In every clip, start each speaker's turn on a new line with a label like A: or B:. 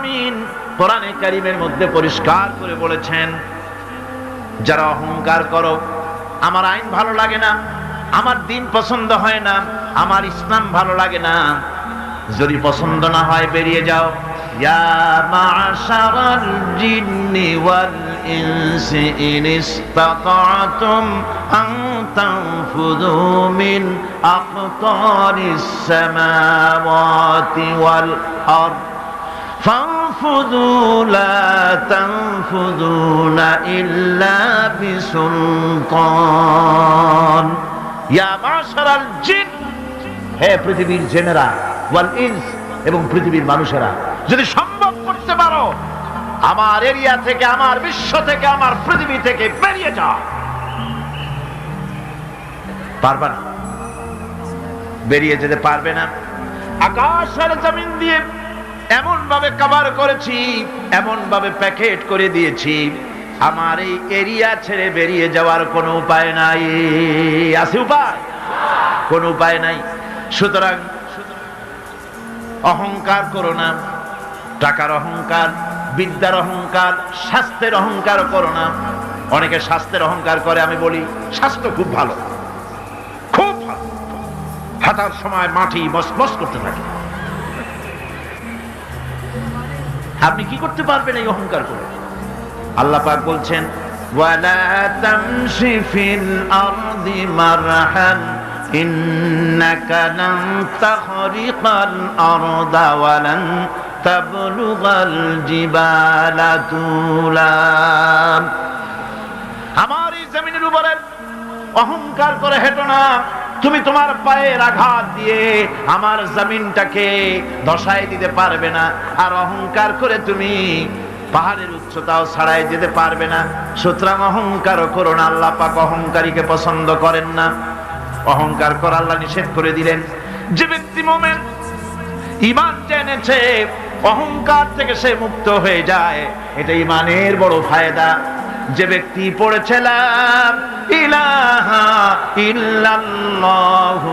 A: আলামিন কোরআনে কারীমের মধ্যে পরিষ্কার করে বলেছেন, যারা অহংকার করো, আমার আইন ভালো লাগে না, আমার দিন পছন্দ হয় না, আমার ইসলাম ভালো লাগে না, যদি পছন্দ না হয় বেরিয়ে যাও। ইয়া মা'শারাল জিন্নি ওয়াল ইনসি ইন ইসতাতা'তুম আন তানফুযু মিন আকতারিস সামাওয়াতি ওয়াল আরদ ফানফুযু লা তানফুযুনা ইল্লা বিসুলতান। ইয়া মা'শারাল জিন, হে পৃথিবীর জেনেরা, ওয়াল ইনস, এবং পৃথিবীর মানুষেরা, যদি সম্ভব করতে পারো আমার এরিয়া থেকে, আমার বিশ্ব থেকে, আমার পৃথিবী থেকে বেরিয়ে যাও। পারবে না, বেরিয়ে যেতে পারবে না। আকাশ আর জমিন দিয়ে এমন ভাবে কভার করেছি, এমন ভাবে প্যাকেট করে দিয়েছি, আমার এই এরিয়া ছেড়ে বেরিয়ে যাওয়ার কোনো উপায় নাই। আছে উপায়? কোনো উপায় নাই। সুতরাং অহংকার করো না, টাকার অহংকার, বিদ্যার অহংকার, স্বাস্থ্যের অহংকার করো না। অনেকে স্বাস্থ্যের অহংকার করে, আমি বলি স্বাস্থ্য খুব ভালো, খুব ভালো, হাঁটার সময় মাটি মসমস করতে থাকে। আপনি কি করতে পারবেন এই অহংকার করে? আল্লাহ পাক বলছেন, ওয়ালা তামশি ফিল আরদি মারহান ইন্নাকা লান তাখরিকাল আরদা ওয়া লান তাবলুগাল জিবালা তুলা। আমার এই জমিনের উপরে অহংকার করে হেঁটো না। তুমি তোমার পায়ের আঘাত দিয়ে আমার জমিনটাকে ধসায় দিতে পারবে না, আর অহংকার করে তুমি পাহাড়ের উচ্চতাও ছাড়াই যেতে পারবে না। সুতরাং অহংকার করো না। আল্লাহ পাক অহংকারীকে পছন্দ করেন না। অহংকার করা আল্লাহ নিষেধ করে দিলেন। যে ব্যক্তি মুমিন, ঈমান জেনেছে, অহংকার থেকে সে মুক্ত হয়ে যায়, এটা ঈমানের বড় ফায়দা। যে ব্যক্তি পড়েছে লা ইলাহা ইল্লাল্লাহু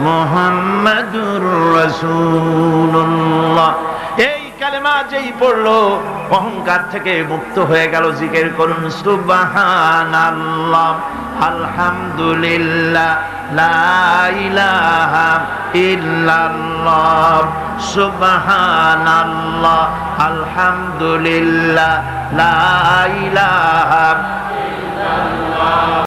A: মুহাম্মাদুর রাসূলুল্লাহ, এই কালেমা যেই পড়লো, অহংকার থেকে মুক্ত হয়ে গেল। জিকির করুন সুবহানাল্লাহ, আলহামদুলিল্লাহ, লা ইলাহা ইল্লাল্লাহ, সুবহানাল্লাহ, আলহামদুলিল্লাহ, লা ইলাহা ইল্লাল্লাহ।